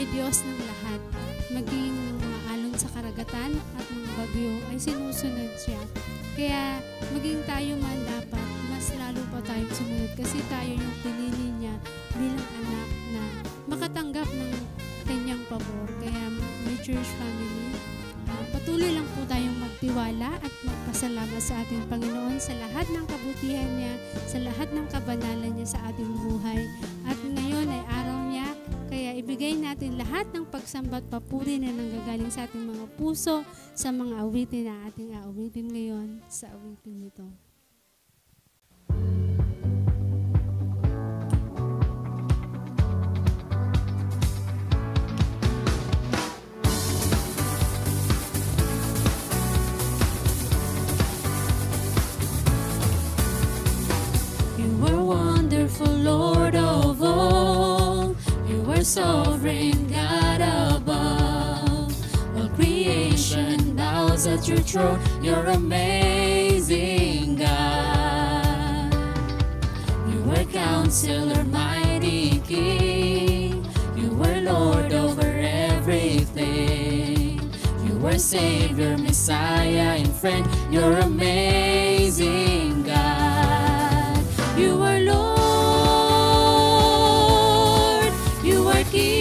ay Diyos ng lahat. Maging mga alon sa karagatan at mga bagyo ay sinusunod siya. Kaya maging tayo man dapat, mas lalo pa tayong sumunod kasi tayo yung pinili niya bilang anak na makatanggap ng kanyang pabor. Kaya my church family, patuloy lang po tayong magtiwala at magpasalamat sa ating Panginoon sa lahat ng kabutihan niya, sa lahat ng kabanalan niya sa ating buhay. At ngayon ay araw niya, kaya ibigay natin lahat ng pagsamba at papuri na nanggagaling sa ating mga puso sa mga awitin na ating aawitin ngayon sa awitin nito. Lord of all, you are sovereign God above. All creation bows at your throne, you're amazing God. You are Counselor, mighty King, you are Lord over everything. You are Savior, Messiah, and friend, you're amazing God. You are Lord, you are King,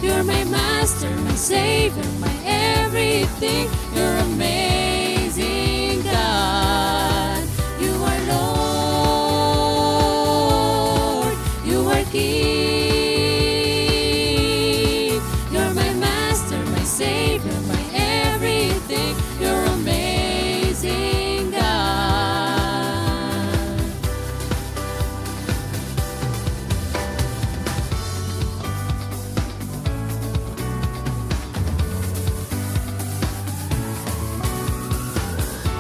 you're my Master, my Savior, my everything, you're amazing God. You are Lord, you are King, you're my Master, my Savior, my everything, you're amazing God.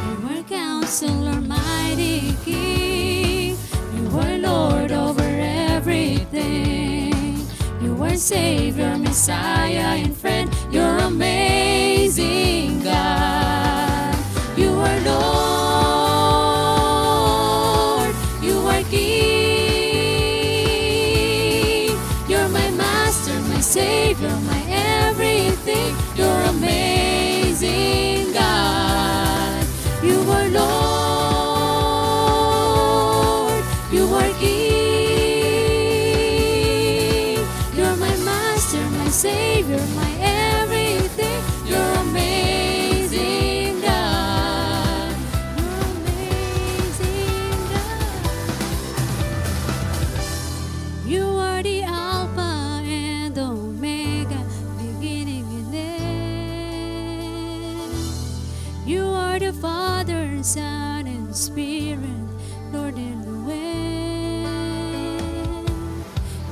You are Counselor, mighty King, you are Lord over everything. You are Savior, Messiah, and friend, you're amazing God. You are Lord, you are King, you're my Master, my Savior, my everything, you're amazing God. You are Lord, you are King, you're my Master, my Savior, my everything, you're amazing God. You're amazing God. You are the Alpha and Omega, beginning and end. You are the Father, Son, and Spirit, Lord in the wind.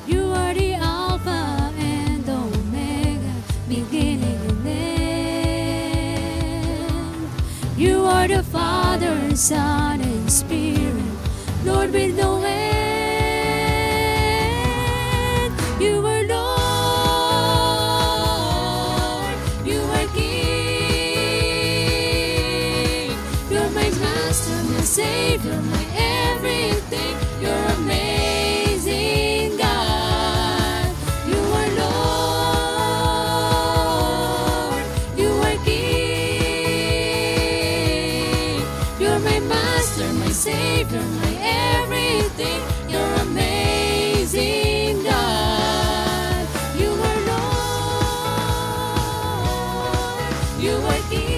You are the Alpha and Omega, beginning and end. You are the Father, Son, and Spirit, Lord with no end. You are Lord, you are King, you're my Master, my Savior, my everything, you're amazing God. You are Lord, you are King, you're my Master, my Savior, my everything, you're amazing God. You are Lord, you are King,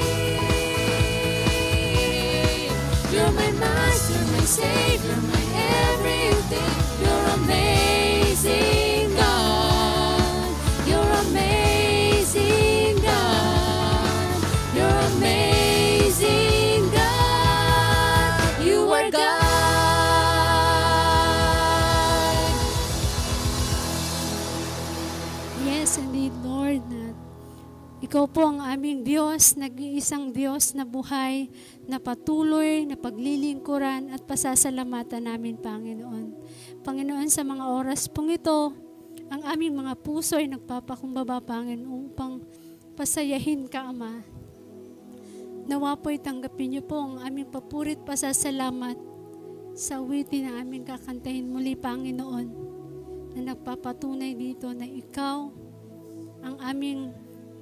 you're my Master, my Savior, my everything, you're amazing God. You're amazing God. You're amazing God. You are God. Yes, indeed, Lord, na Ikaw po ang aming Diyos, nag-iisang Diyos na buhay, na patuloy, na paglilingkuran at pasasalamatan namin, Panginoon. Panginoon, sa mga oras pong ito, ang aming mga puso ay nagpapakumbaba, Panginoon, upang pasayahin ka, Ama. Nawa po'y tanggapin niyo po ang aming papurit pasasalamat sa awitin na aming kakantahin muli, Panginoon. na nagpapatunay dito na ikaw ang aming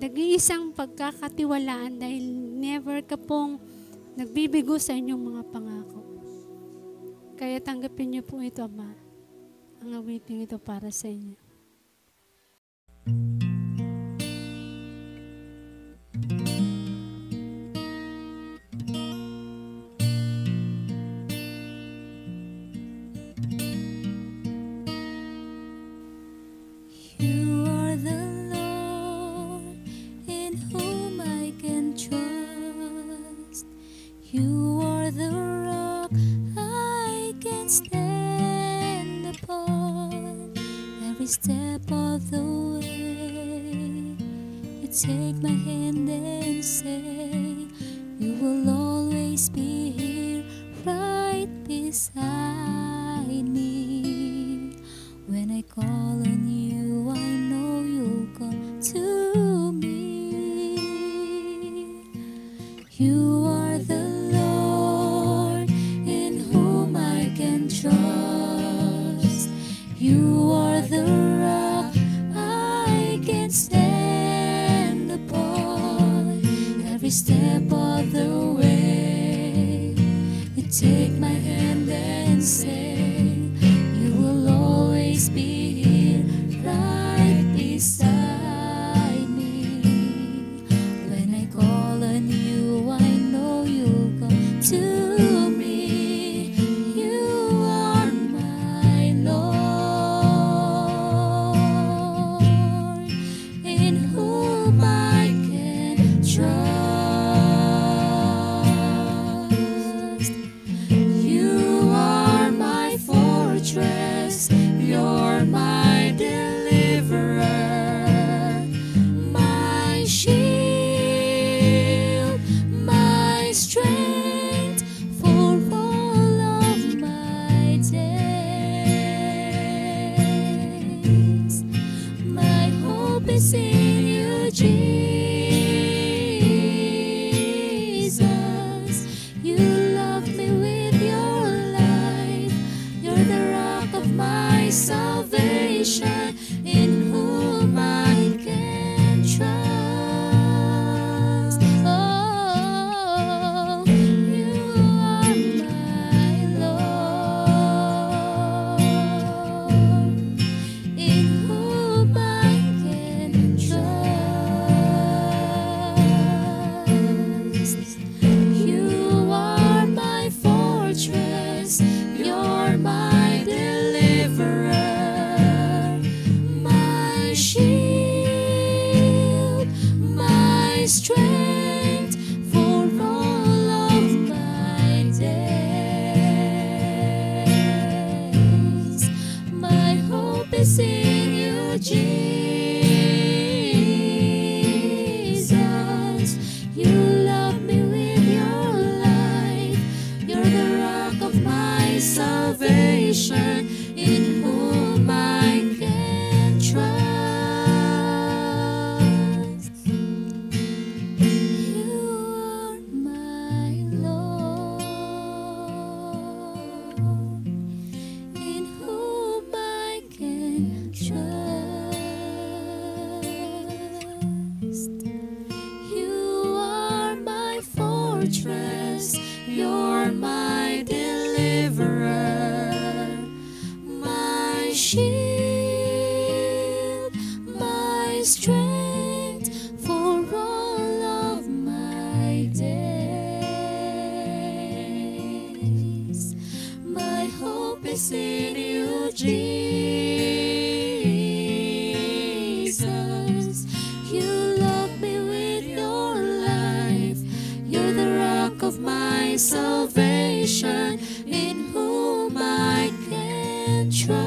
nag-iisang pagkakatiwalaan dahil never ka pong nagbibigo sa inyong mga pangako. Kaya tanggapin niyo po ito, Ama, ang awiting ito para sa inyo. You are the Lord in whom I can trust. You are the rock I can stand upon. Every step of the way, you take my hand and say, you will always be here right beside me. When I call on you, I know you'll come to me. You are the Lord in whom I can trust. You are the rock I can stand upon. Every step of the way, you take my hand and say, you will always be here right beside me. When I call on you, I know you'll come to me. You are my Lord, in whom I can trust. You are my fortress, you're my deliverer, my shield, my strength for all of my days. My hope is in you, Jesus. You love me with your life. You're the rock of my salvation, in whom I can trust. Oh, you are my Lord, in whom I can trust. You are my fortress, you're my deliverer, my shield, my strength for all of my days. My hope is in you, Jesus. You love me with your life. You're the rock of my salvation, in whom I can trust. You are my Lord, in whom I can trust. You are my fortress, you're my deliverer, my shield, my strength for all of my days. My hope is in you, Jesus. You love me with your life. You're the rock of my salvation, in whom I can trust.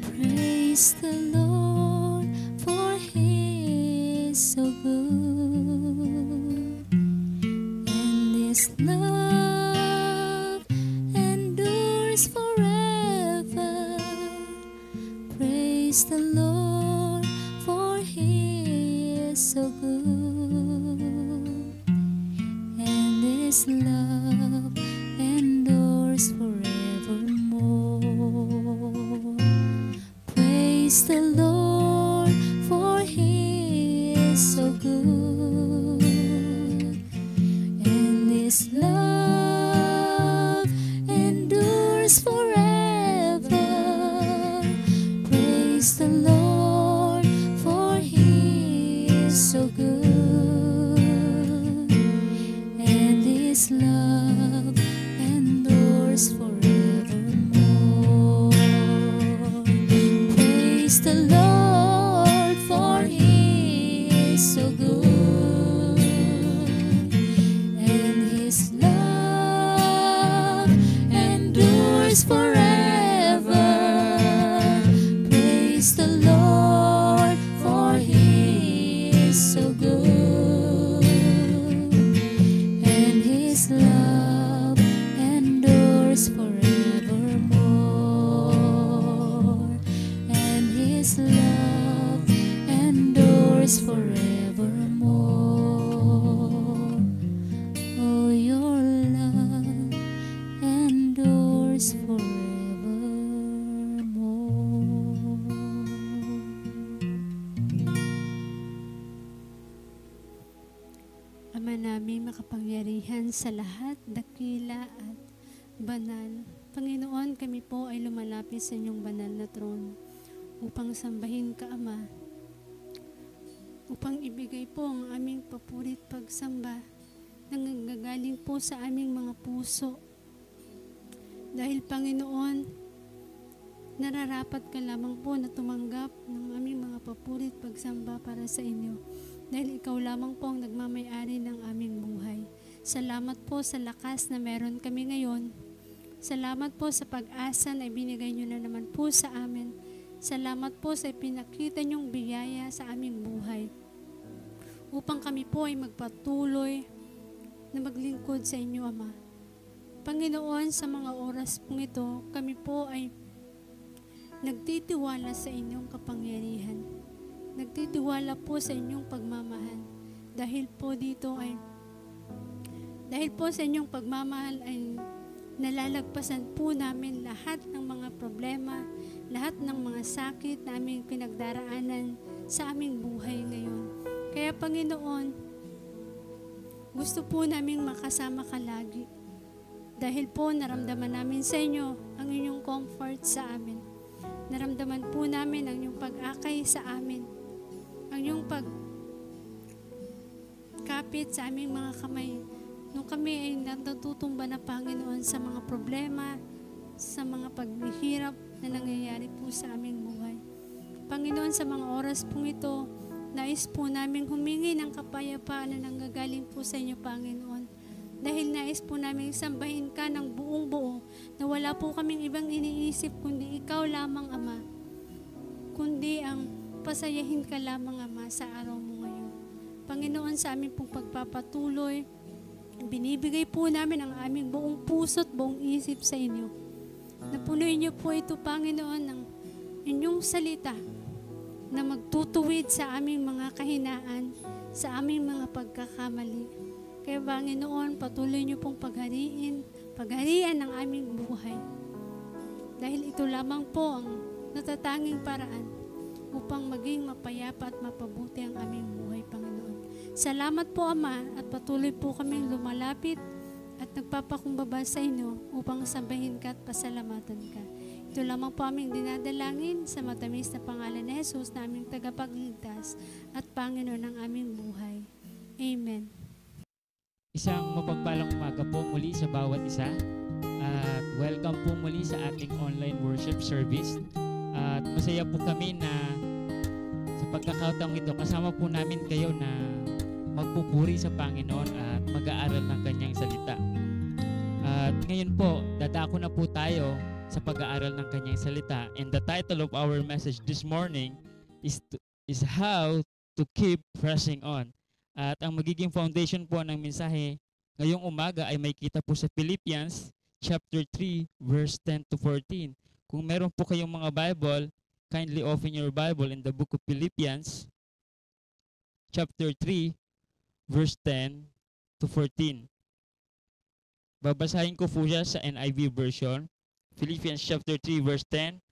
Praise the Lord, for He is so good, and His love and Praise the Lord, for He is so good, and His love endures forevermore. Praise the Lord, for He is so good, and His love endures forever. Praise the Lord, for He is so good, and His love endures forevermore. Praise the Lord, for He is so good, and His love endures forever. Praise the Lord, for He is so good, and His love endures forevermore, and His love endures forevermore. Oh, your love endures forevermore. Ama namin makapangyarihan sa lahat, dakila at banal. Panginoon, kami po ay lumalapit sa inyong banal na trono upang sambahin ka, Ama, upang ibigay po ang aming papurit pagsamba na nanggagaling po sa aming mga puso. Dahil, Panginoon, nararapat ka lamang po na tumanggap ng aming mga papurit pagsamba para sa inyo. Dahil ikaw lamang po ang nagmamay-ari ng aming buhay. Salamat po sa lakas na meron kami ngayon. Salamat po sa pag-asa na ibinigay nyo na naman po sa amin. Salamat po sa ipinakita nyong biyaya sa aming buhay. Upang kami po ay magpatuloy na maglingkod sa inyo, Ama. Panginoon, sa mga oras pong ito, kami po ay nagtitiwala sa inyong kapangyarihan. Nagtitiwala po sa inyong pagmamahal. Dahil po sa inyong pagmamahal ay nalalagpasan po namin lahat ng mga problema, lahat ng mga sakit na aming pinagdaraanan sa aming buhay ngayon. Kaya, Panginoon, gusto po naming makasama ka lagi. Dahil po naramdaman namin sa inyo ang inyong comfort sa amin. Naramdaman po namin ang inyong pag-akay sa amin. Ang iyong pagkapit sa aming mga kamay. Nung kami ay natutumba na, Panginoon, sa mga problema, sa mga paghihirap na nangyayari po sa aming buhay. Panginoon, sa mga oras pong ito, nais po namin humingi ng kapayapaan na nanggagaling po sa inyo, Panginoon. Dahil nais po namin sambahin ka ng buong buo na wala po kaming ibang iniisip kundi ikaw lamang, Ama. Kundi ang pasayahin ka lamang, Ama, sa araw mo ngayon. Panginoon, sa aming pong pagpapatuloy, binibigay po namin ang aming buong puso at buong isip sa inyo. Napunuin niyo po ito, Panginoon, ng inyong salita na magtutuwid sa aming mga kahinaan, sa aming mga pagkakamali. Kaya, Panginoon, patuloy niyo pong pagharian ng aming buhay. Dahil ito lamang po ang natatanging paraan upang maging mapayapa at mapabuti ang aming buhay, Panginoon. Salamat po, Ama, at patuloy po kaming lumalapit at nagpapakumbaba sa inyo upang sambahin ka at pasalamatan ka. Ito lamang po aming dinadalangin sa matamis na pangalan ni Jesus na aming tagapagligtas at Panginoon ng aming buhay. Amen. Isang mapagpalang umaga po muli sa bawat isa at welcome po muli sa ating online worship service. At masaya po kami na sa pagkakataong ito kasama po namin kayo na magpupuri sa Panginoon at mag-aaral ng Kanyang salita. At ngayon po, dadako na po tayo sa pag-aaral ng Kanyang salita. And the title of our message this morning is How to Keep Pressing On. At ang magiging foundation po ng mensahe ngayong umaga ay may kita po sa Philippians chapter 3 verse 10 to 14. Kung meron po kayong mga Bible, kindly open your Bible in the book of Philippians, chapter 3, verse 10 to 14. Babasahin ko po siya sa NIV version. Philippians chapter 3, verse 10.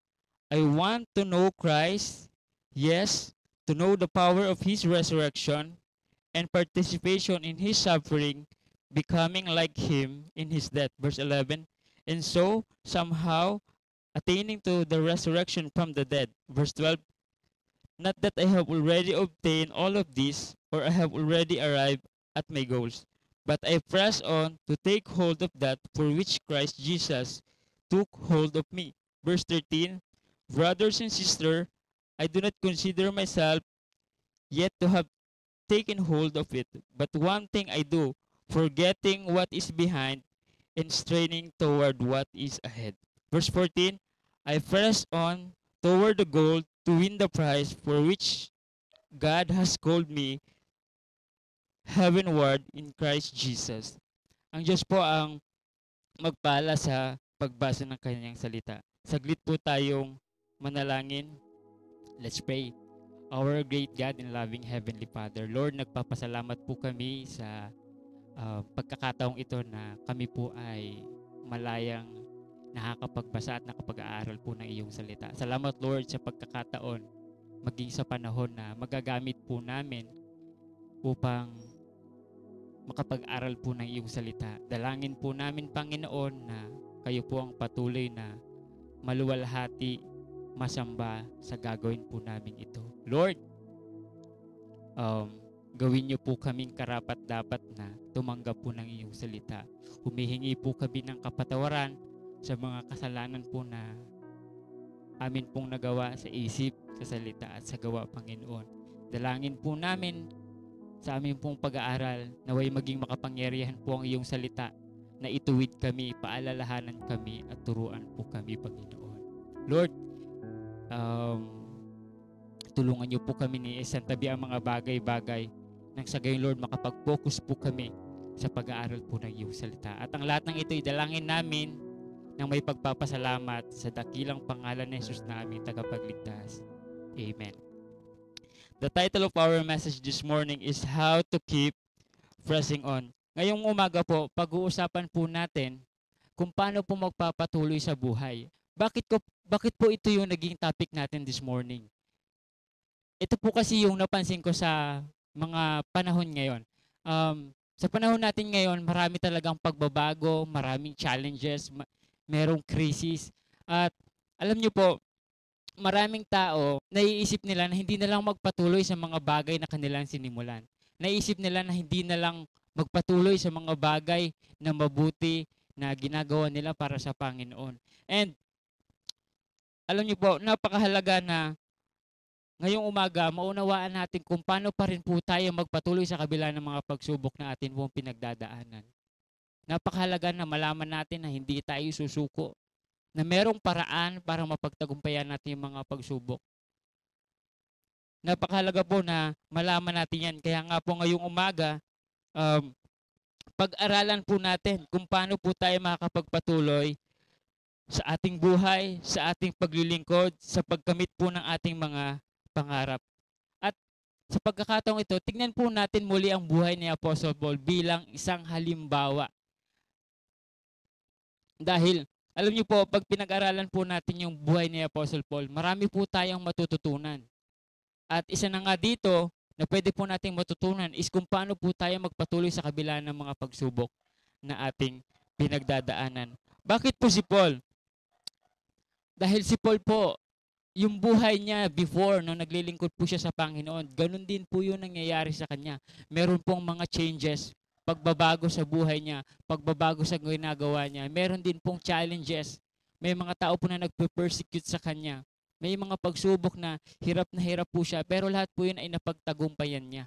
I want to know Christ, yes, to know the power of His resurrection and participation in His suffering, becoming like Him in His death. Verse 11. And so, somehow, attaining to the resurrection from the dead. Verse 12. Not that I have already obtained all of this, or I have already arrived at my goals, but I press on to take hold of that for which Christ Jesus took hold of me. Verse 13. Brothers and sisters, I do not consider myself yet to have taken hold of it, but one thing I do, forgetting what is behind and straining toward what is ahead. Verse 14, I press on toward the goal to win the prize for which God has called me heavenward in Christ Jesus. Ang Diyos po ang magpala sa pagbasa ng kanyang salita. Saglit po tayong manalangin. Let's pray. Our great God and loving Heavenly Father, Lord, nagpapasalamat po kami sa pagkakataong ito na kami po ay malayang nakakapagbasa at nakapag-aaral po ng iyong salita. Salamat, Lord, sa pagkakataon maging sa panahon na magagamit po namin upang makapag-aral po ng iyong salita. Dalangin po namin, Panginoon, na kayo po ang patuloy na maluwalhati, masamba sa gagawin po namin ito. Lord, gawin niyo po kaming karapat-dapat na tumanggap po ng iyong salita. Humihingi po kami ng kapatawaran sa mga kasalanan po na amin pong nagawa sa isip, sa salita at sa gawa, Panginoon. Dalangin po namin sa aming pong pag-aaral naway maging makapangyarihan po ang iyong salita na ituwid kami, paalalahanan kami at turuan po kami, Panginoon. Lord, tulungan niyo po kami ni isantabi ang mga bagay-bagay nang sa gayon, Lord, makapag-focus po kami sa pag-aaral po ng iyong salita. At ang lahat ng ito idalangin namin ng may pagpapasalamat sa dakilang pangalan ni Jesus na aming tagapagligtas. Amen. The title of our message this morning is How to Keep Pressing On. Ngayong umaga po, pag-uusapan po natin kung paano po magpapatuloy sa buhay. Bakit po ito yung naging topic natin this morning? Ito po kasi yung napansin ko sa mga panahon ngayon. Sa panahon natin ngayon, marami talagang pagbabago, maraming challenges, merong crisis. At alam niyo po, maraming tao, naiisip nila na hindi na lang magpatuloy sa mga bagay na kanilang sinimulan. Naiisip nila na hindi na lang magpatuloy sa mga bagay na mabuti na ginagawa nila para sa Panginoon. And alam niyo po, napakahalaga na ngayong umaga, maunawaan natin kung paano pa rin po tayo magpatuloy sa kabila ng mga pagsubok na atin pong pinagdadaanan. Napakahalaga na malaman natin na hindi tayo susuko, na merong paraan para mapagtagumpayan natin yung mga pagsubok. Napakahalaga po na malaman natin yan. Kaya nga po ngayong umaga, pag-aralan po natin kung paano po tayo makakapagpatuloy sa ating buhay, sa ating paglilingkod, sa pagkamit po ng ating mga pangarap. At sa pagkakataong ito, tignan po natin muli ang buhay ni Apostle Paul bilang isang halimbawa. Dahil, alam niyo po, pag pinag-aralan po natin yung buhay ni Apostle Paul, marami po tayong matututunan. At isa na nga dito, na pwede po nating matutunan is kung paano po tayo magpatuloy sa kabila ng mga pagsubok na ating pinagdadaanan. Bakit po si Paul? Dahil si Paul po, yung buhay niya before, nung naglilingkod po siya sa Panginoon, ganun din po yung nangyayari sa kanya. Meron pong mga changes, pagbabago sa buhay niya, pagbabago sa ginagawa niya. Meron din pong challenges. May mga tao po na nagpe-persecute sa kanya. May mga pagsubok na hirap po siya, pero lahat po yun ay napagtagumpayan niya.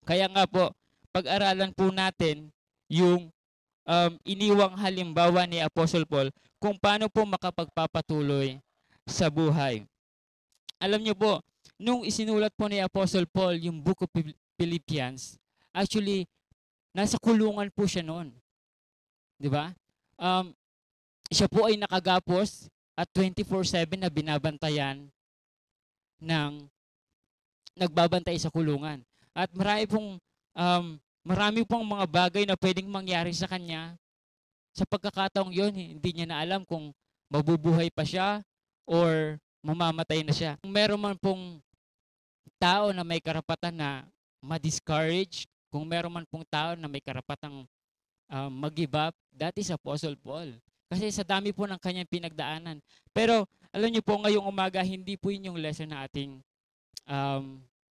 Kaya nga po, pag-aralan po natin yung iniwang halimbawa ni Apostle Paul kung paano po makapagpapatuloy sa buhay. Alam niyo po, nung isinulat po ni Apostle Paul yung Book of Philippians, actually, nasa kulungan po siya noon. Di ba? Siya po ay nakagapos at 24/7 na binabantayan ng nagbabantay sa kulungan. At marami pong mga bagay na pwedeng mangyari sa kanya. Sa pagkakataong yon, hindi niya na alam kung mabubuhay pa siya or mamamatay na siya. Kung meron man pong tao na may karapatan na ma-discourage, kung meron man pong tao na may karapatang mag-give up, that is Apostle Paul. Kasi sa dami po ng kanyang pinagdaanan. Pero alam niyo po, ngayong umaga, hindi po yun yung lesson na ating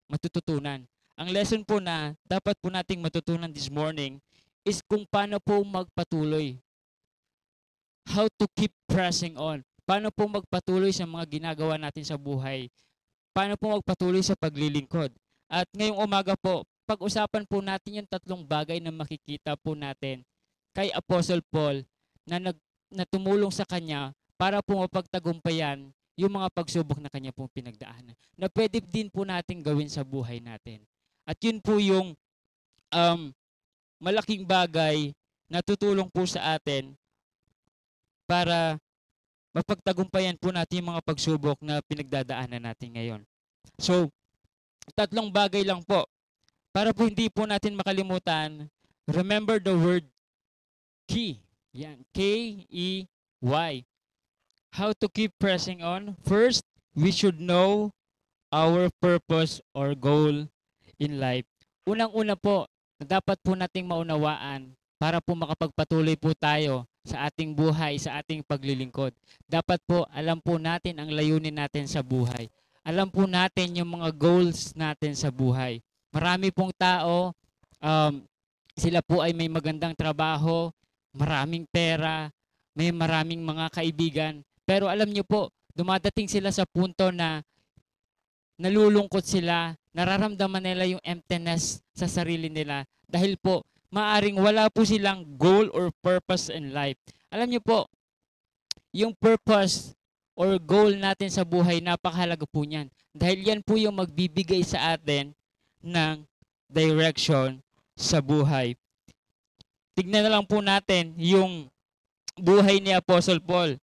matututunan. Ang lesson po na dapat po nating matutunan this morning is kung paano po magpatuloy. How to keep pressing on. Paano po magpatuloy sa mga ginagawa natin sa buhay. Paano po magpatuloy sa paglilingkod. At ngayong umaga po, pag-usapan po natin yung 3 bagay na makikita po natin kay Apostle Paul na tumulong sa kanya para po mapagtagumpayan yung mga pagsubok na kanya pong pinagdaanan. Na pwede din po natin gawin sa buhay natin. At yun po yung malaking bagay na tutulong po sa atin para mapagtagumpayan po natin yung mga pagsubok na pinagdadaanan natin ngayon. So, 3 bagay lang po. Para po hindi po natin makalimutan, remember the word key. Yan, K-E-Y. How to keep pressing on? First, we should know our purpose or goal in life. Unang-una po, dapat po nating maunawaan para po makapagpatuloy po tayo sa ating buhay, sa ating paglilingkod. Dapat po, alam po natin ang layunin natin sa buhay. Alam po natin yung mga goals natin sa buhay. Marami pong tao, sila po ay may magandang trabaho, maraming pera, may maraming mga kaibigan. Pero alam niyo po, dumadating sila sa punto na nalulungkot sila, nararamdaman nila yung emptiness sa sarili nila. Dahil po, maaring wala po silang goal or purpose in life. Alam niyo po, yung purpose or goal natin sa buhay, napakahalaga po niyan. Dahil yan po yung magbibigay sa atin ng direction sa buhay. Tignan na lang po natin yung buhay ni Apostle Paul.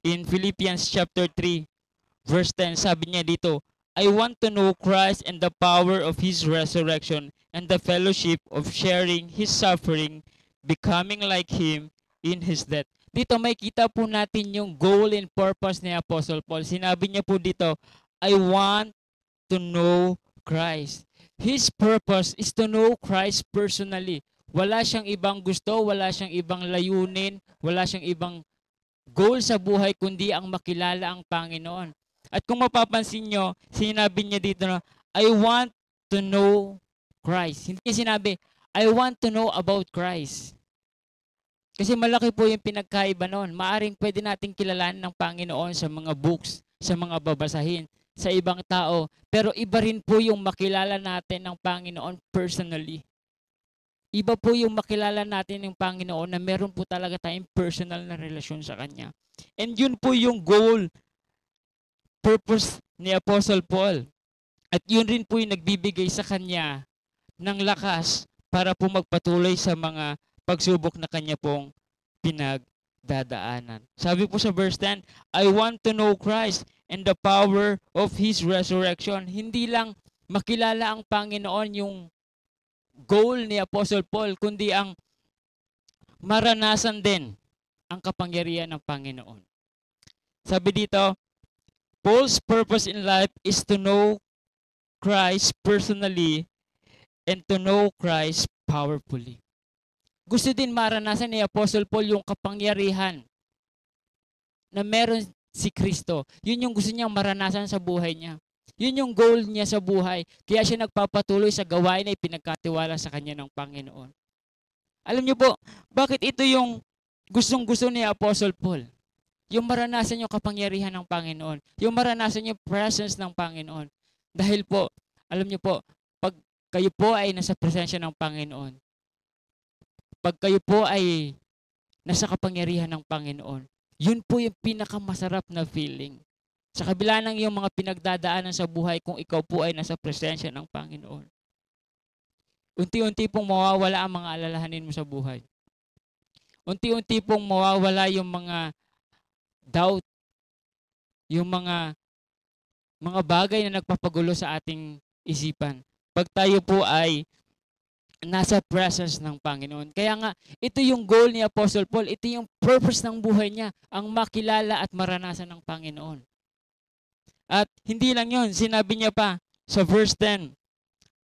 In Philippians chapter 3, verse 10, sabi niya dito, I want to know Christ and the power of His resurrection and the fellowship of sharing His suffering, becoming like Him in His death. Dito may kita po natin yung goal and purpose ni Apostle Paul. Sinabi niya po dito, I want to know Christ. His purpose is to know Christ personally. Wala siyang ibang gusto, wala siyang ibang layunin, wala siyang ibang goal sa buhay kundi ang makilala ang Panginoon. At kung mapapansin nyo, sinabi niya dito na, I want to know Christ. Hindi niya sinabi, I want to know about Christ. Kasi malaki po yung pinagkaiba noon. Maaring pwede nating kilalanin ng Panginoon sa mga books, sa mga babasahin, sa ibang tao. Pero iba rin po yung makilala natin ng Panginoon personally. Iba po yung makilala natin ng Panginoon na meron po talaga tayong personal na relasyon sa Kanya. And yun po yung goal, purpose ni Apostle Paul. At yun rin po yung nagbibigay sa Kanya ng lakas para po magpatuloy sa mga pagsubok na Kanya pong pinagdadaanan. Sabi po sa verse 10, I want to know Christ and the power of His resurrection. Hindi lang makilala ang Panginoon yung goal ni Apostle Paul, kundi ang maranasan din ang kapangyarihan ng Panginoon. Sabi dito, Paul's purpose in life is to know Christ personally and to know Christ powerfully. Gusto din maranasan ni Apostle Paul yung kapangyarihan na meron si Kristo. Yun yung gusto niyang maranasan sa buhay niya. Yun yung goal niya sa buhay. Kaya siya nagpapatuloy sa gawain na ipinagkatiwala sa kanya ng Panginoon. Alam niyo po, bakit ito yung gustong-gusto ni Apostle Paul? Yung maranasan yung kapangyarihan ng Panginoon. Yung maranasan yung presence ng Panginoon. Dahil po, alam niyo po, pag kayo po ay nasa presensya ng Panginoon, pag kayo po ay nasa kapangyarihan ng Panginoon, yun po yung pinakamasarap na feeling. Sa kabila ng iyong mga pinagdadaanan sa buhay kung ikaw po ay nasa presensya ng Panginoon. Unti-unti pong mawawala ang mga alalahanin mo sa buhay. Unti-unti pong mawawala yung mga doubt yung mga bagay na nagpapagulo sa ating isipan. Pag tayo po ay nasa presence ng Panginoon. Kaya nga, ito yung goal ni Apostle Paul. Ito yung purpose ng buhay niya, ang makilala at maranasan ng Panginoon. At hindi lang yun, sinabi niya pa sa verse 10,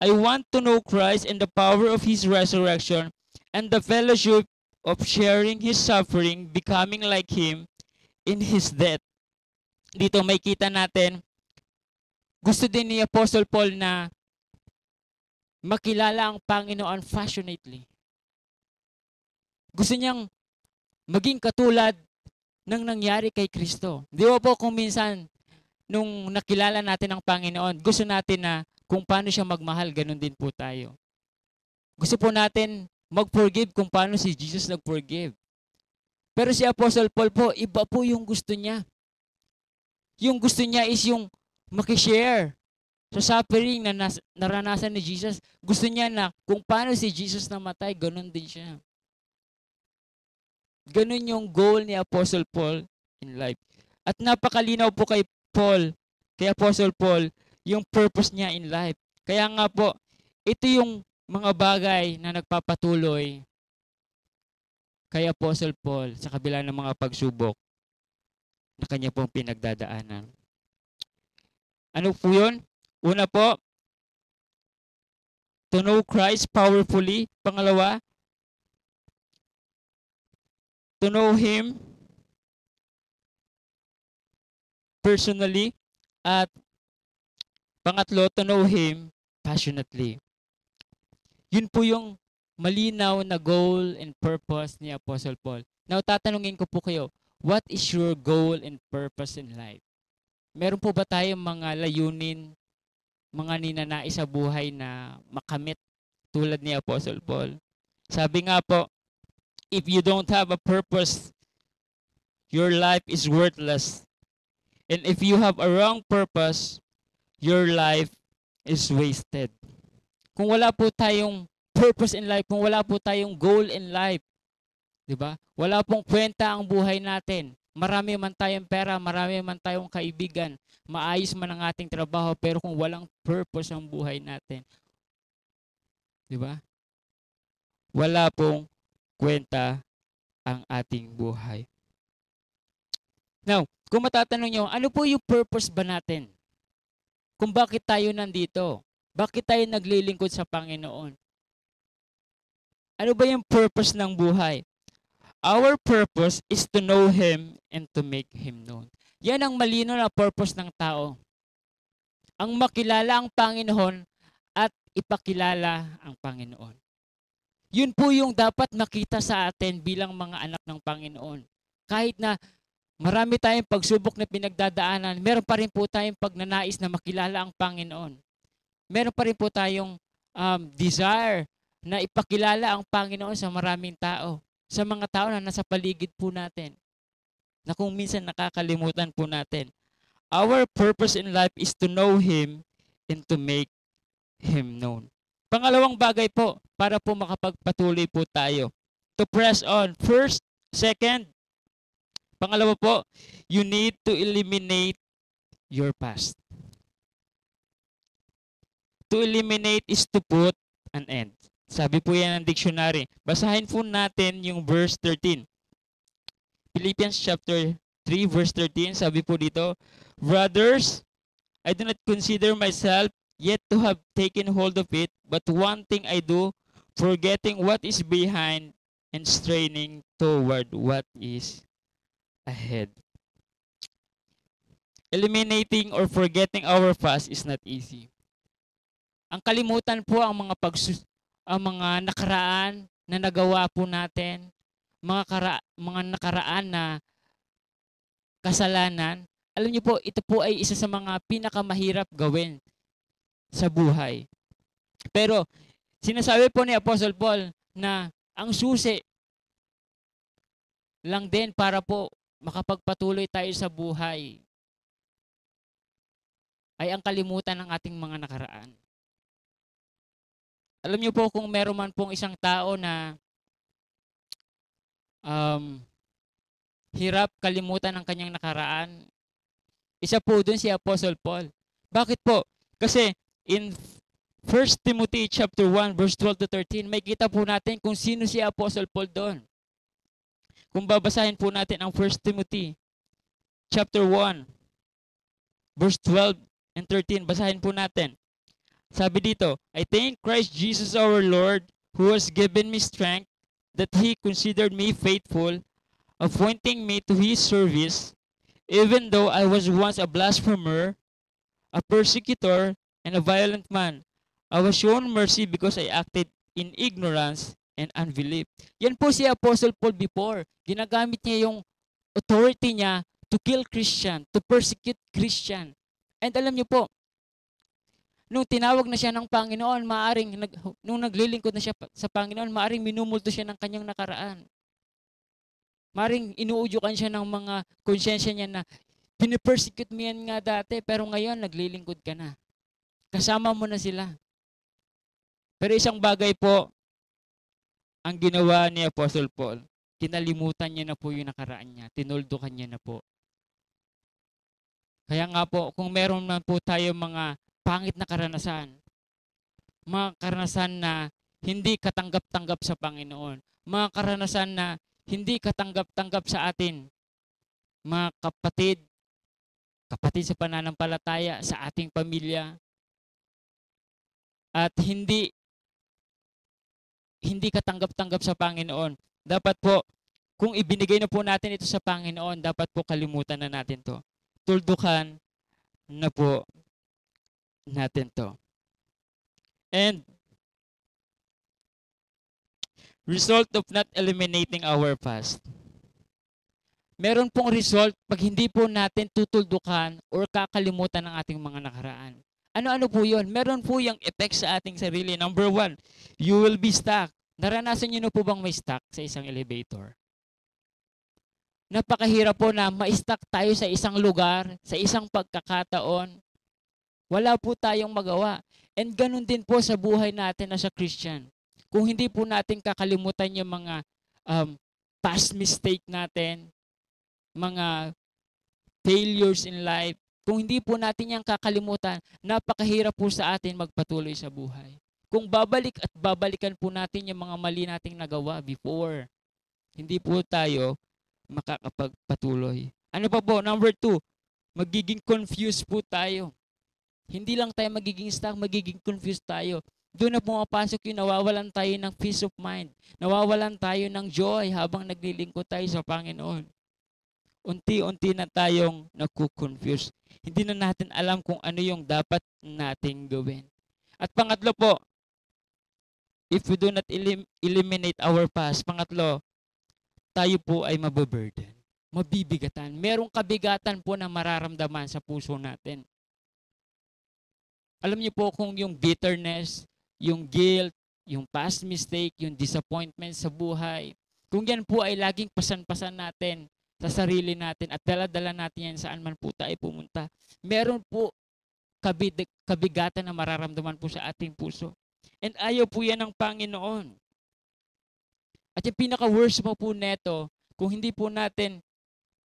I want to know Christ and the power of His resurrection and the fellowship of sharing His suffering, becoming like Him in His death. Dito may kita natin, gusto din ni Apostle Paul na makilala ang Panginoon passionately. Gusto niyang maging katulad ng nangyari kay Kristo. Di ba po kung minsan, nung nakilala natin ang Panginoon, gusto natin na kung paano siya magmahal, ganun din po tayo. Gusto po natin mag-forgive kung paano si Jesus nag-forgive. Pero si Apostle Paul po, iba po yung gusto niya. Yung gusto niya is yung makishare sa suffering na naranasan ni Jesus. Gusto niya na kung paano si Jesus namatay, ganun din siya. Ganun yung goal ni Apostle Paul in life. At napakalinaw po kay Apostle Paul, yung purpose niya in life. Kaya nga po, ito yung mga bagay na nagpapatuloy kay Apostle Paul sa kabila ng mga pagsubok na kanya pong pinagdadaanan. Ano po yun? Una po, to know Christ powerfully. Pangalawa, to know Him personally. At pangatlo, to know Him passionately. Yun po yung malinaw na goal and purpose ni Apostle Paul. Now, tatanungin ko po kayo, what is your goal and purpose in life? Meron po ba tayong mga layunin, mga ninanais sa buhay na makamit tulad ni Apostle Paul? Sabi nga po, if you don't have a purpose, your life is worthless. And if you have a wrong purpose, your life is wasted. Kung wala po tayong purpose in life, kung wala po tayong goal in life, di ba? Wala pong kwenta ang buhay natin. Marami man tayong pera, marami man tayong kaibigan, maayos man ang ating trabaho, pero kung walang purpose ang buhay natin, di ba? Wala pong kwenta ang ating buhay. Now, kung matatanong nyo, ano po yung purpose ba natin? Kung bakit tayo nandito? Bakit tayo naglilingkod sa Panginoon? Ano ba yung purpose ng buhay? Our purpose is to know Him and to make Him known. Yan ang malino na purpose ng tao. Ang makilala ang Panginoon at ipakilala ang Panginoon. Yun po yung dapat makita sa atin bilang mga anak ng Panginoon. Kahit na marami tayong pagsubok na pinagdadaanan, meron pa rin po tayong pagnanais na makilala ang Panginoon. Meron pa rin po tayong desire na ipakilala ang Panginoon sa maraming tao. Sa mga tao na nasa paligid po natin. Na kung minsan nakakalimutan po natin. Our purpose in life is to know Him and to make Him known. Pangalawang bagay po, para po makapagpatuloy po tayo. To press on. First, second, pangalawa po, you need to eliminate your past. To eliminate is to put an end. Sabi po yan ng dictionary. Basahin po natin yung verse 13. Philippians chapter 3 verse 13, sabi po dito, Brothers, I do not consider myself yet to have taken hold of it, but one thing I do, forgetting what is behind and straining toward what is ahead. Eliminating or forgetting our past is not easy. Ang kalimutan po ang mga nakaraan na nagawa po natin, mga nakaraan na kasalanan. Alam niyo po, ito po ay isa sa mga pinakamahirap gawin sa buhay. Pero sinasabi po ni Apostle Paul na ang susi lang din para po makapagpatuloy tayo sa buhay ay ang kalimutan ng ating mga nakaraan. Alam niyo po kung meron man pong isang tao na hirap kalimutan ang kanyang nakaraan, Isa po doon si Apostle Paul. Bakit po? Kasi in 1 Timothy chapter 1 verse 12 to 13, may kita po natin kung sino si Apostle Paul doon. Kung babasahin po natin ang 1 Timothy chapter 1 verse 12 and 13, basahin po natin. Sabi dito, I thank Christ Jesus our Lord who has given me strength, that He considered me faithful, appointing me to His service, even though I was once a blasphemer, a persecutor, and a violent man. I was shown mercy because I acted in ignorance and unbelief. Yan po si Apostle Paul before. Ginagamit niya yung authority niya to kill Christian, to persecute Christian. And alam niyo po, nung tinawag na siya ng Panginoon, nung naglilingkod na siya sa Panginoon, maaring minumulto siya ng kanyang nakaraan. Maaring inuudyukan siya ng mga konsyensya niya na pinipersecute mo yan nga dati, pero ngayon naglilingkod ka na. Kasama mo na sila. Pero isang bagay po, ang ginawa ni Apostle Paul, kinalimutan niya na po yung nakaraan niya. Tinuldukan niya na po. Kaya nga po, kung meron man po tayo mga pangit na karanasan, mga karanasan na hindi katanggap-tanggap sa Panginoon, mga karanasan na hindi katanggap-tanggap sa atin, mga kapatid sa pananampalataya, sa ating pamilya, at hindi katanggap-tanggap sa Panginoon, dapat po, kung ibinigay na po natin ito sa Panginoon, dapat po kalimutan na natin to. Tuldukan na po natin to. And result of not eliminating our past. Meron pong result pag hindi po natin tutuldukan or kakalimutan ng ating mga nakaraan. Ano-ano po yun? Meron po yung effect sa ating sarili. Number 1, you will be stuck. Naranasan niyo na po bang may stuck sa isang elevator? Napakahirap po na ma-stuck tayo sa isang lugar, sa isang pagkakataon. Wala po tayong magawa. And ganun din po sa buhay natin as a Christian. Kung hindi po natin kakalimutan yung mga past mistake natin, mga failures in life, kung hindi po natin yung kakalimutan, napakahirap po sa atin magpatuloy sa buhay. Kung babalik at babalikan po natin yung mga mali nating nagawa before, hindi po tayo makakapagpatuloy. Ano pa po? Number 2, magiging confused po tayo. Hindi lang tayo magiging stuck, magiging confused tayo. Doon na pumapasok yung nawawalan tayo ng peace of mind. Nawawalan tayo ng joy habang naglilingkod tayo sa Panginoon. Unti-unti na tayong naku-confuse. Hindi na natin alam kung ano yung dapat nating gawin. At pangatlo po, if we do not eliminate our past, pangatlo, tayo po ay mababurden, mabibigatan. Merong kabigatan po na mararamdaman sa puso natin. Alam niyo po kung yung bitterness, yung guilt, yung past mistake, yung disappointment sa buhay, kung yan po ay laging pasan-pasan natin sa sarili natin at dala-dala natin yan saan man po tayo pumunta, meron po kabigatan na mararamdaman po sa ating puso. And ayaw po yan ng Panginoon. At yung pinaka-worst po neto, kung hindi po natin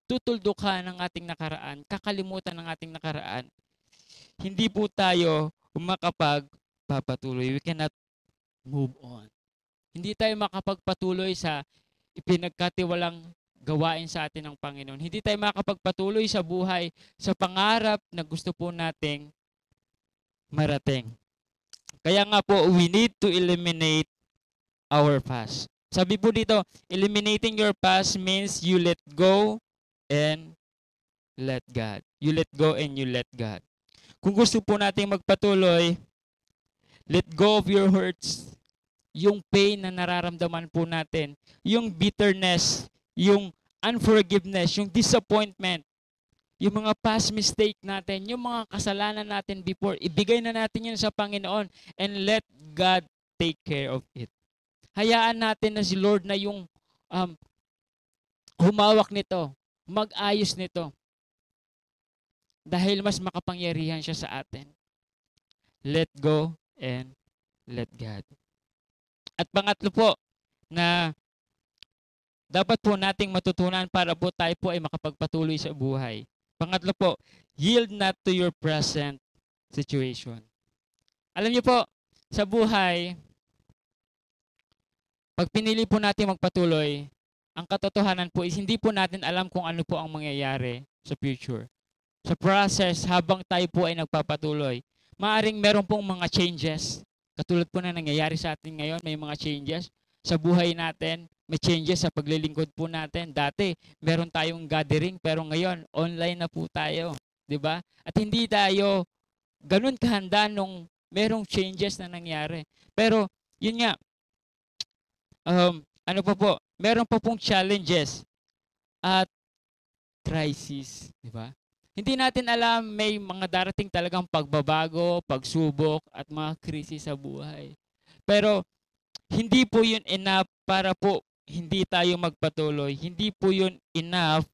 tutuldukan ng ating nakaraan, kakalimutan ng ating nakaraan, hindi po tayo makapagpapatuloy. We cannot move on. Hindi tayo makapagpatuloy sa ipinagkatiwalang gawain sa atin ng Panginoon. Hindi tayo makapagpatuloy sa buhay, sa pangarap na gusto po nating marating. Kaya nga po, we need to eliminate our past. Sabi po dito, eliminating your past means you let go and let God. You let go and you let God. Kung gusto po natin magpatuloy, let go of your hurts, yung pain na nararamdaman po natin, yung bitterness, yung unforgiveness, yung disappointment, yung mga past mistake natin, yung mga kasalanan natin before, ibigay na natin yan sa Panginoon and let God take care of it. Hayaan natin na si Lord na yung humawak nito, mag-ayos nito. Dahil mas makapangyarihan siya sa atin. Let go and let God. At pangatlo po, na dapat po nating matutunan para po tayo po ay makapagpatuloy sa buhay. Pangatlo po, yield not to your present situation. Alam niyo po, sa buhay, pag pinili po natin magpatuloy, ang katotohanan po is hindi po natin alam kung ano po ang mangyayari sa future. Sa process, habang tayo po ay nagpapatuloy, maaring meron pong mga changes. Katulad po na nangyayari sa atin ngayon, may mga changes sa buhay natin, may changes sa paglilingkod po natin. Dati, meron tayong gathering, pero ngayon, online na po tayo. 'Di ba? At hindi tayo ganun kahanda nung merong changes na nangyari. Pero, yun nga, ano pa po, meron pa pong challenges at crisis, di ba? Hindi natin alam, may mga darating talagang pagbabago, pagsubok, at mga krisis sa buhay. Pero, hindi po yun enough para po hindi tayo magpatuloy. Hindi po yun enough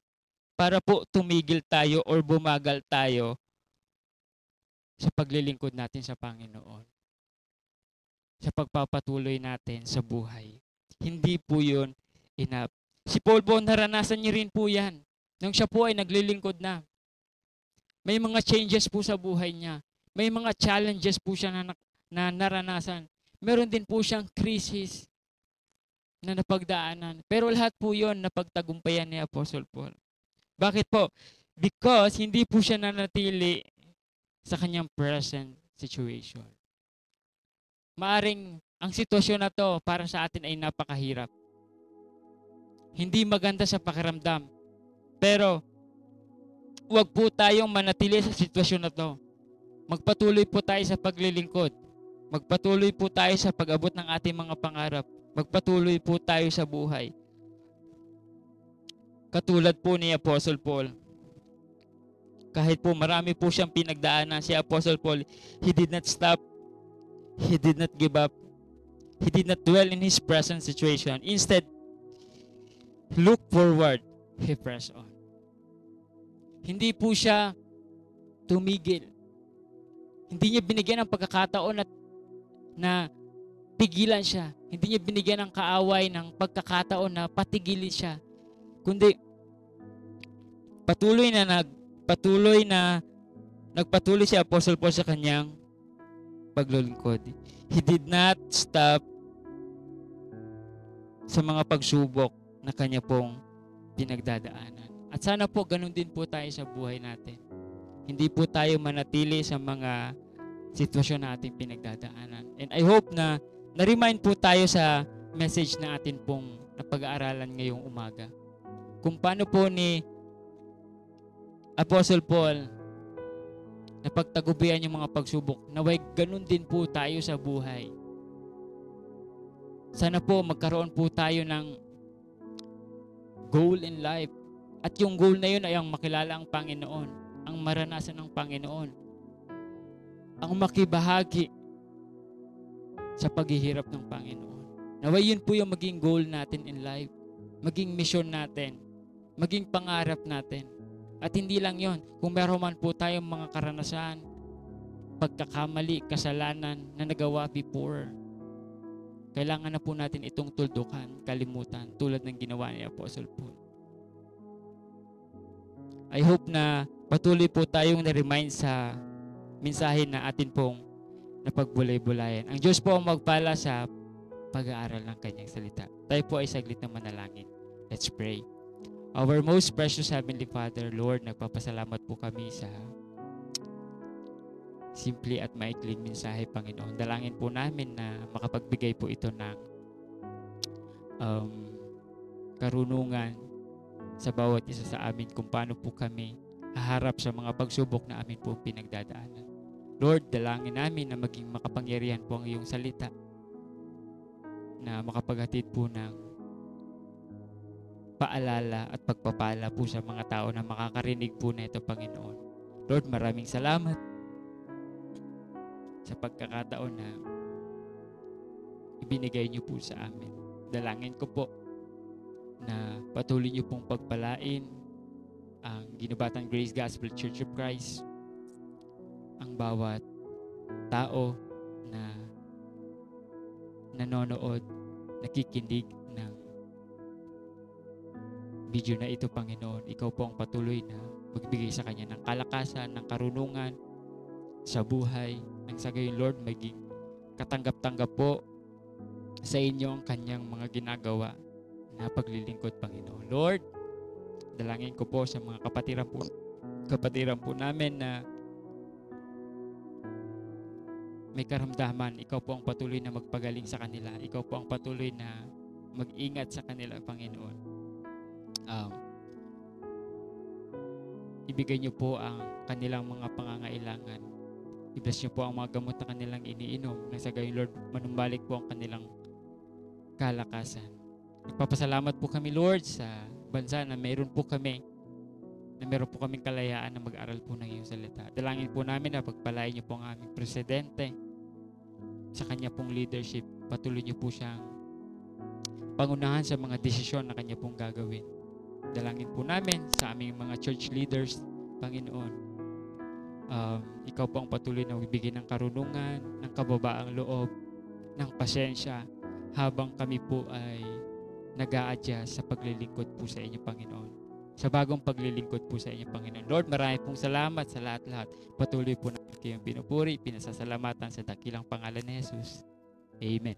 para po tumigil tayo or bumagal tayo sa paglilingkod natin sa Panginoon. Sa pagpapatuloy natin sa buhay. Hindi po yun enough. Si Paul po, naranasan niya rin po yan. Nung siya po ay naglilingkod na. May mga changes po sa buhay niya. May mga challenges po siya na naranasan. Meron din po siyang crisis na napagdaanan. Pero lahat po yun napagtagumpayan ni Apostle Paul. Bakit po? Because hindi po siya nanatili sa kanyang present situation. Maaring ang sitwasyon na to para sa atin ay napakahirap. Hindi maganda sa pakiramdam. Pero huwag po tayong manatili sa sitwasyon na to. Magpatuloy po tayo sa paglilingkod. Magpatuloy po tayo sa pag-abot ng ating mga pangarap. Magpatuloy po tayo sa buhay. Katulad po ni Apostle Paul. Kahit po marami po siyang pinagdaanan, si Apostle Paul, he did not stop. He did not give up. He did not dwell in his present situation. Instead, look forward. He pressed on. Hindi po siya tumigil. Hindi niya binigyan ng pagkakataon na pigilan siya. Hindi niya binigyan ng kaaway ng pagkakataon na patigilin siya. Kundi patuloy na nagpatuloy si Apostle Paul sa kanyang paglilingkod. He did not stop sa mga pagsubok na kanya pong pinagdadaanan. At sana po ganun din po tayo sa buhay natin. Hindi po tayo manatili sa mga sitwasyon na ating pinagdadaanan. And I hope na na-remind po tayo sa message na atin pong napag-aaralan ngayong umaga. Kung paano po ni Apostle Paul napagtagumpayan yung mga pagsubok, naway ganun din po tayo sa buhay. Sana po magkaroon po tayo ng goal in life. At yung goal na yun ay ang makilala ang Panginoon, ang maranasan ng Panginoon, ang makibahagi sa paghihirap ng Panginoon. Naway yun po yung maging goal natin in life, maging mission natin, maging pangarap natin. At hindi lang yon, kung meron man po tayong mga karanasan, pagkakamali, kasalanan na nagawa before, kailangan na po natin itong tuldukan, kalimutan, tulad ng ginawa ni Apostle Paul. I hope na patuloy po tayong na-remind sa mensahe na atin pong napagbulay-bulayan. Ang Diyos po ang magpala sa pag-aaral ng kanyang salita. Tayo po ay saglit na manalangin. Let's pray. Our most precious Heavenly Father, Lord, nagpapasalamat po kami sa simple at maikling mensahe, Panginoon. Dalangin po namin na makapagbigay po ito ng karunungan sa bawat isa sa amin kung paano po kami haharap sa mga pagsubok na amin po pinagdadaanan. Lord, dalangin namin na maging makapangyarihan po ang iyong salita na makapaghatid po ng paalala at pagpapala po sa mga tao na makakarinig po na ito, Panginoon. Lord, maraming salamat sa pagkakataon na ibinigay niyo po sa amin. Dalangin ko po na patuloy niyo pong pagpalain ang Ginubatan Grace Gospel Church of Christ, ang bawat tao na nanonood, nakikinig ng video na ito, Panginoon. Ikaw po ang patuloy na magbigay sa kanya ng kalakasan, ng karunungan sa buhay. Nang sa gayon, Lord, maging katanggap-tanggap po sa inyo ang kanyang mga ginagawa na paglilingkod, Panginoon. Lord, dalangin ko po sa mga kapatiran po namin na may karamdaman. Ikaw po ang patuloy na magpagaling sa kanila. Ikaw po ang patuloy na mag-ingat sa kanila, Panginoon. Ibigay niyo po ang kanilang mga pangangailangan. I-bless niyo po ang mga gamot na kanilang iniinom. Nang sa gayon, Lord, manumbalik po ang kanilang kalakasan. Nagpapasalamat po kami, Lord, sa bansa na meron po kaming kalayaan na mag-aral po ng iyong salita. Dalangin po namin na pagpalain niyo po ang aming presidente sa kanya pong leadership. Patuloy niyo po siyang pangunahan sa mga desisyon na kanya pong gagawin. Dalangin po namin sa aming mga church leaders, Panginoon. Ikaw po ang patuloy na magbigay ng karunungan, ng kababaang loob, ng pasensya, habang kami po ay nag-a-adjust sa paglilingkod po sa inyo, Panginoon. Sa bagong paglilingkod po sa inyo, Panginoon. Lord, marami pong salamat sa lahat-lahat. Patuloy po namin kayong pinupuri, pinasasalamatan sa dakilang pangalan ni Jesus. Amen.